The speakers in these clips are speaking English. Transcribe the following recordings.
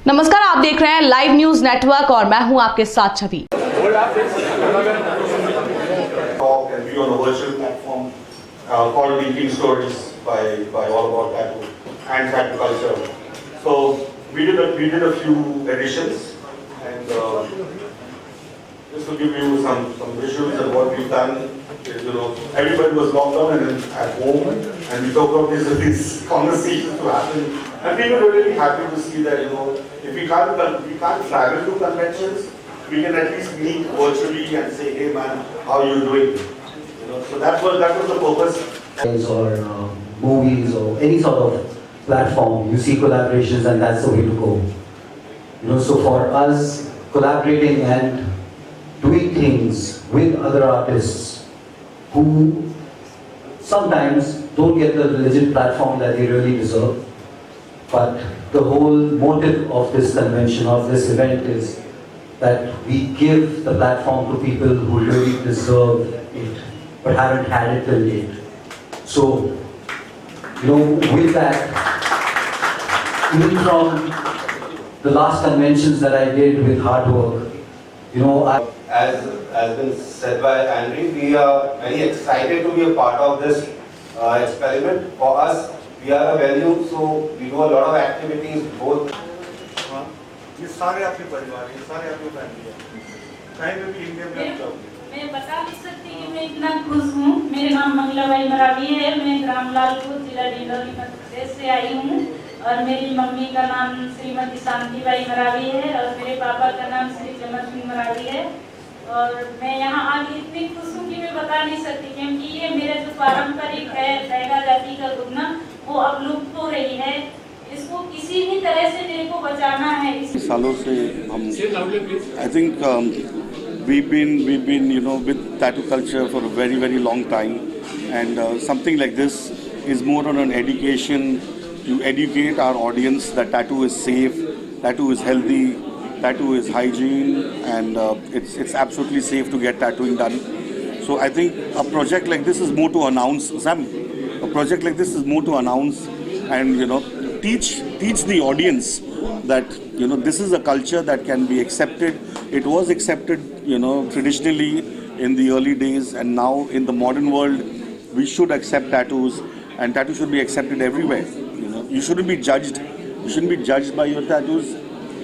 नमस्कार, आप देख रहे हैं लाइव न्यूज नेटवर्क और मैं हूं आपके साथ छवि। Called Linking Stories by All About Tattoo and Tattoo Culture. So we did a few editions, and just to give you some visuals of what we've done is, everybody was locked down and at home, and we talked about these conversations to happen, and we were really happy to see that if we can't travel to conventions, we can at least meet virtually and say, hey man, how are you doing? So that was the purpose. Or movies or any sort of platform, you see collaborations, and that's the way to go. So for us, collaborating and doing things with other artists who sometimes don't get the legit platform that they really deserve, but the whole motive of this convention, of this event, is that we give the platform to people who really deserve it but haven't had it till date. So, with that, even from the last conventions that I did with hard work, as been said by Andre, we are very excited to be a part of this experiment. For us, we are a venue, so we do a lot of activities both. ये सारे आपके परिवार, ये सारे आपके family है। कहीं पे भी इंडिया में आप जाओगे। मैं बता नहीं सकती कि मैं इतना खुश हूँ। मेरा नाम मंगलाबाई मरावी है। मैं ग्रामलालपुर जिला डिंडौरी मध्य प्रदेश से आई हूँ और मेरी मम्मी का नाम श्रीमती शांतिबाई मरावी है और मेरे पापा का नाम श्री चमर सिंह मरावी है। और मैं यहाँ आके इतनी खुश हूँ कि मैं बता नहीं सकती, क्योंकि ये मेरा जो पारंपरिक है बैगा जाति का गुदना, वो अब लुप्त हो रही है। इसको किसी भी तरह से मेरे को बचाना है। सालों से हम I think we've been with tattoo culture for a very long time, and something like this is more on an education, to educate our audience that tattoo is safe, tattoo is healthy, tattoo is hygiene, and it's absolutely safe to get tattooing done. So I think a project like this is more to announce, Sam. A project like this is more to announce and teach the audience that this is a culture that can be accepted. It was accepted traditionally in the early days, and now in the modern world we should accept tattoos, and tattoos should be accepted everywhere. You shouldn't be judged by your tattoos,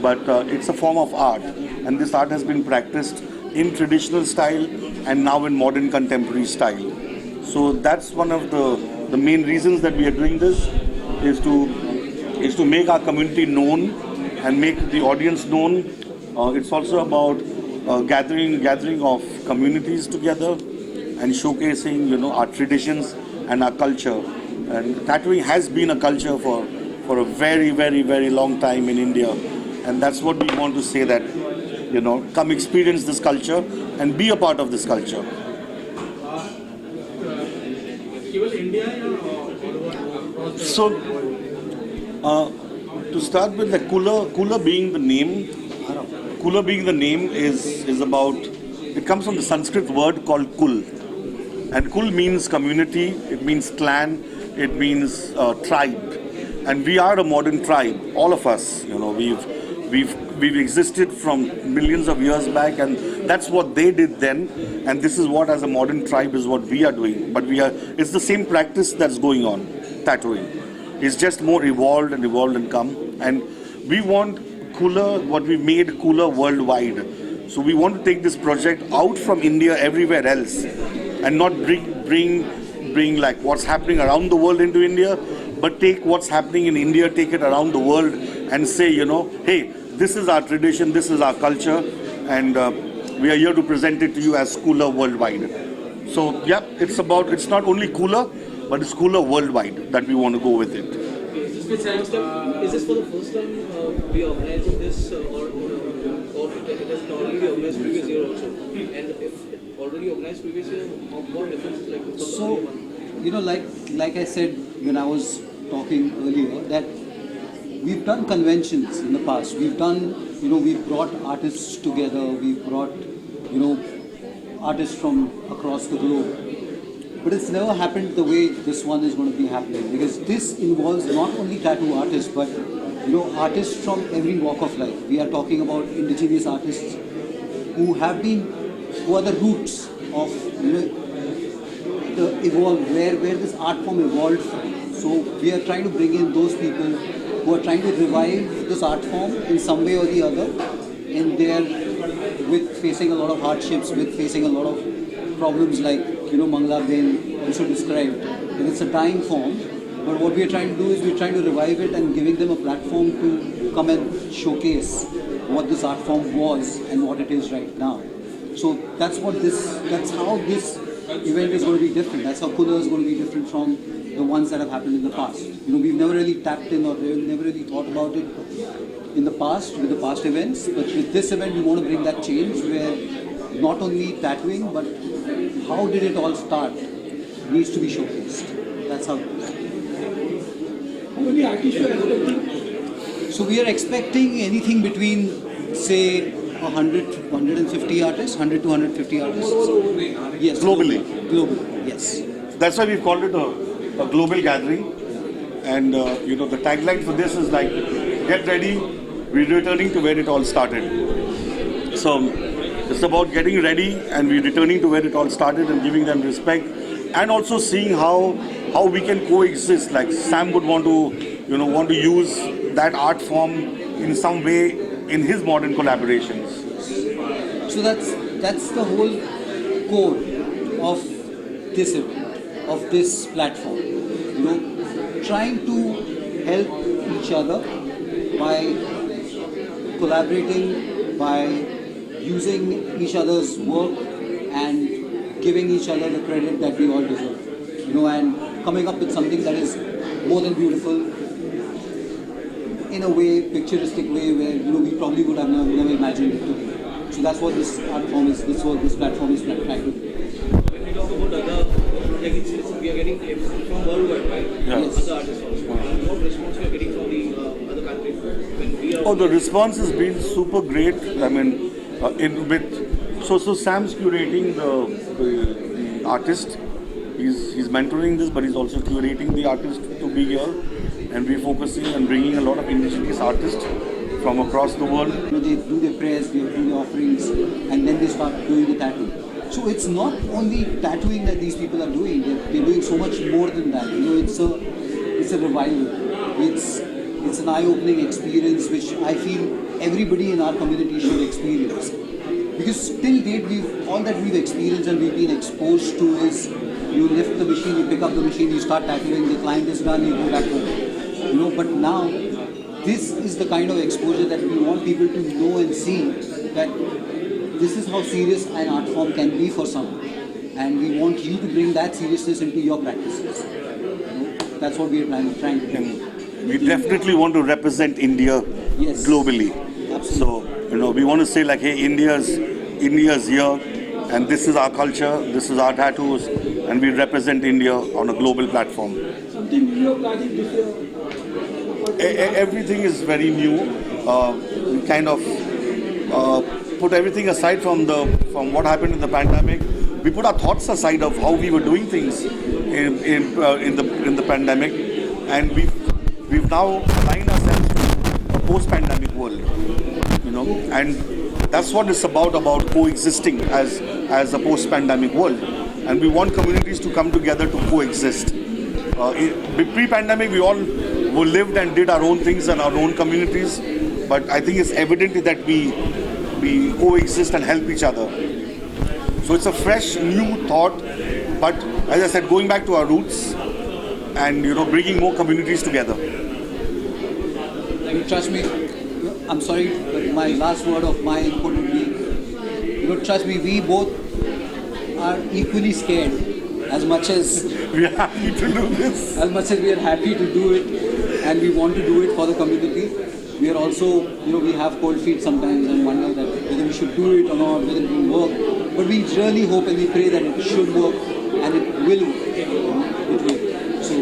but it's a form of art, and this art has been practiced in traditional style and now in modern contemporary style. So that's one of the main reasons that we are doing this, is to make our community known and make the audience known. It's also about gathering of communities together and showcasing our traditions and our culture. And tattooing has been a culture for a very long time in India, and that's what we want to say, that come experience this culture and be a part of this culture. So to start with, the Kula being the name is about, it comes from the Sanskrit word called Kul, and Kul means community, it means clan, it means tribe, and we are a modern tribe, all of us. We've existed from millions of years back, and that's what they did then, and this is what, as a modern tribe, is what we are doing. But it's the same practice that's going on, tattooing. It's just more evolved and come, and we want Kula, what we made Kula worldwide. So we want to take this project out from India everywhere else, and not bring like what's happening around the world into India, but take what's happening in India, take it around the world, and say, hey, this is our tradition, this is our culture, and we are here to present it to you as Kula worldwide. So yeah, it's not only Kula, but it's Kula worldwide that we want to go with it. Is this for the first time we are organizing this, or it has already been organized previous year also? And if already organized previous year, what difference is like? So, like I said when I was talking earlier, that we've done conventions in the past. We've done, we've brought artists together. We've brought, artists from across the globe. But it's never happened the way this one is going to be happening, because this involves not only tattoo artists, but artists from every walk of life. We are talking about indigenous artists who are the roots of the where this art form evolved from. So we are trying to bring in those people who are trying to revive this art form in some way or the other, and with facing a lot of hardships, with facing a lot of problems like Mangla Ben also described. And it's a dying form, but what we are trying to do is we're trying to revive it and giving them a platform to come and showcase what this art form was and what it is right now. So that's how this event is going to be different. That's how Kula is going to be different from the ones that have happened in the past. We've never really tapped in or never really thought about it in the past with the past events, but with this event we want to bring that change where not only tattooing but how did it all start needs to be showcased. That's how. How many artists are you expecting? So we are expecting anything between say 100 150 artists, 100 to 150 artists. Yes, Globally. Globally, yes. That's why we've called it a global gathering. And the tagline for this is like, get ready, we're returning to where it all started. So it's about getting ready and we're returning to where it all started and giving them respect and also seeing how we can coexist. Like Sam would want to use that art form in some way in his modern collaborations. So that's the whole core of this event, of this platform. Trying to help each other by collaborating, by using each other's work and giving each other the credit that we all deserve. And coming up with something that is more than beautiful, in a way, picturestic way where we probably would have never imagined it to be. So that's what this art form is. This is what this platform is trying to do. When we talk about we are getting clips from worldwide, right? Yes. Other artists also. What response we are getting from the other countries when we are? The response has been super great. I mean, so Sam's curating the artist. He's mentoring this, but he's also curating the artist to be here. And we're focusing on bringing a lot of indigenous artists from across the world. They do their prayers, they do the offerings, and then they start doing the tattoo. So it's not only tattooing that these people are doing; they're doing so much more than that. It's a revival. It's an eye-opening experience which I feel everybody in our community should experience. Because till date, all that we've experienced and we've been exposed to is you lift the machine, you pick up the machine, you start tattooing, the client is done, you go back home. But now, this is the kind of exposure that we want people to know and see that this is how serious an art form can be for someone. And we want you to bring that seriousness into your practices. That's what we are trying to do. We definitely want to represent India globally. Absolutely. So, we want to say like, hey, India's here, and this is our culture, this is our tattoos, and we represent India on a global platform. Something new you're planning this year? Everything is very new. We kind of put everything aside from what happened in the pandemic. We put our thoughts aside of how we were doing things in the pandemic, and we've now aligned ourselves to a post-pandemic world. And that's what it's about coexisting as a post-pandemic world. And we want communities to come together to coexist. Pre-pandemic, we all lived and did our own things in our own communities, but I think it's evident that we coexist and help each other. So it's a fresh, new thought, but as I said, going back to our roots and bringing more communities together. Trust me, I'm sorry, but my last word of my input would be, trust me, we both are equally scared as much as we are happy to do this. As much as we are happy to do it and we want to do it for the community, we are also, we have cold feet sometimes and wonder that whether we should do it or not, whether it will work. But we really hope and we pray that it should work and it will work. It will. So,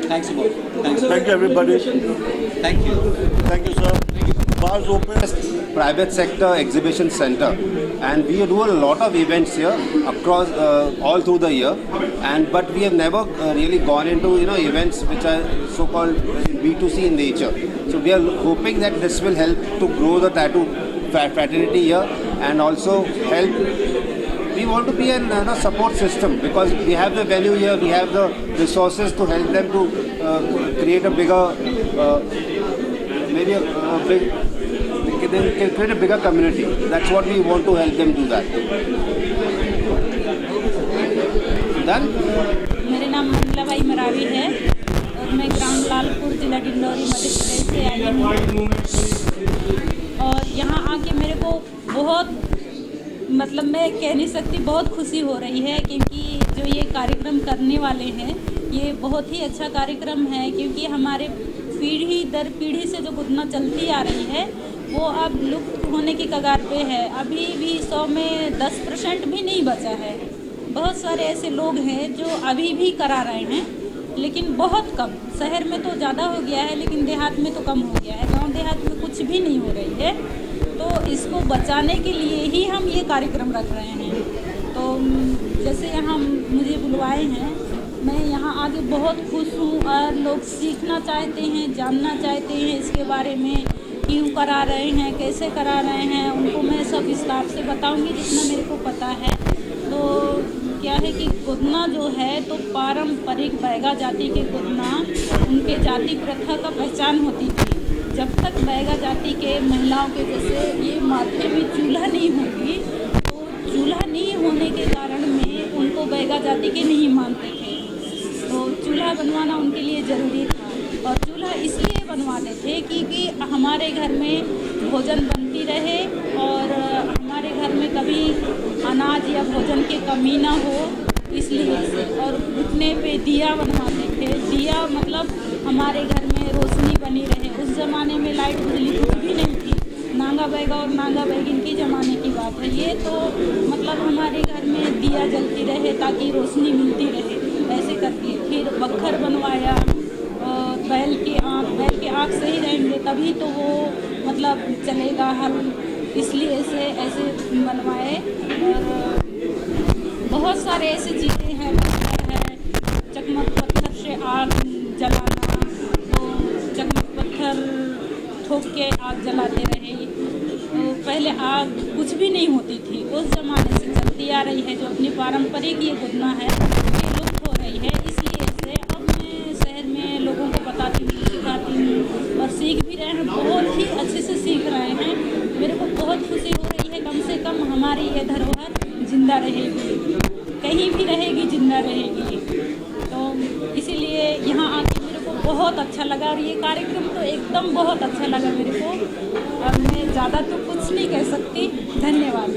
thanks a lot. Thanks. Thank you, everybody. Thank you. Thank you, sir. Thank you. bars open. Private sector exhibition center, and we do a lot of events here across all through the year, but we have never really gone into events which are so-called B2C in nature. So we are hoping that this will help to grow the tattoo fraternity here, and also help. We want to be a support system, because we have the venue here, we have the resources to help them to create a bigger, they can create a bigger community. That's what we want to help them do that. Done? मेरे नाम मंगलाबाई मरावी है और मैं ग्राम लालपुर जिला डिंडौरी मध्य प्रदेश से आई हूँ। और यहाँ आके मेरे को बहुत मतलब मैं कह नहीं सकती, बहुत खुशी हो रही है, क्योंकि जो ये कार्यक्रम करने वाले हैं ये बहुत ही अच्छा कार्यक्रम है, क्योंकि हमारे पीढ़ी दर पीढ़ी से जो गुदना चलती आ रही है वो अब लुप्त होने की कगार पे है। अभी भी 100 में 10% भी नहीं बचा है। बहुत सारे ऐसे लोग हैं जो अभी भी करा रहे हैं, लेकिन बहुत कम। शहर में तो ज़्यादा हो गया है, लेकिन देहात में तो कम हो गया है। गांव देहात में कुछ भी नहीं हो रही है। तो इसको बचाने के लिए ही हम ये कार्यक्रम रख रहे हैं। तो जैसे यहाँ मुझे बुलवाए हैं, मैं यहाँ आके बहुत खुश हूँ, और लोग सीखना चाहते हैं, जानना चाहते हैं इसके बारे में, क्यों करा रहे हैं, कैसे करा रहे हैं। उनको मैं सब विस्तार से बताऊंगी जितना मेरे को पता है। तो क्या है कि गोदना जो है तो पारंपरिक बैगा जाति के गोदना उनके जाति प्रथा का पहचान होती थी। जब तक बैगा जाति के महिलाओं के जैसे ये माथे में चूल्हा नहीं होगी, तो चूल्हा नहीं होने के कारण में उनको बैगा जाति के नहीं मानते थे। तो चूल्हा बनवाना उनके लिए ज़रूरी था, और चूल्हा इसलिए बनवाते थे क्योंकि हमारे घर में भोजन बनती रहे और हमारे घर में कभी अनाज या भोजन की कमी ना हो, इसलिए से। और घुटने पे दिया बनवाते थे। दिया मतलब हमारे घर में रोशनी बनी रहे। उस ज़माने में लाइट बिजली कुछ भी नहीं थी। नांगा बैगा और नांगा बैगिन की ज़माने की बात है ये। तो मतलब हमारे घर में दिया जलती रहे ताकि रोशनी मिलती रहे, ऐसे करके। फिर बख्तर बनवाया, बैल की आँख सही रहेंगे तभी तो वो मतलब चलेगा हल, इसलिए से ऐसे बनवाए। और बहुत सारे ऐसे चीज़ें हैं, पत्थर है, चकमक पत्थर से आग जलाना, तो चकमक पत्थर ठोक के आग जलाते रहे। तो पहले आग कुछ भी नहीं होती थी, उस ज़माने से चलती आ रही है। जो अपनी पारंपरिक ये गुदना है ये लुप्त हो रही है, इसलिए से अब मैं शहर में लोगों को बताती हूँ, सिखाती हूँ, और सीख भी रहे हैं। बहुत ही अच्छे से सीख रहे हैं। मेरे को बहुत खुशी हो रही है। कम से कम हमारी ये धरोहर जिंदा रहेगी, कहीं भी रहेगी, जिंदा रहेगी। तो इसीलिए यहाँ आके मेरे को बहुत अच्छा लगा, और ये कार्यक्रम तो एकदम बहुत अच्छा लगा मेरे को। और मैं ज़्यादा तो कुछ नहीं कह सकती। धन्यवाद।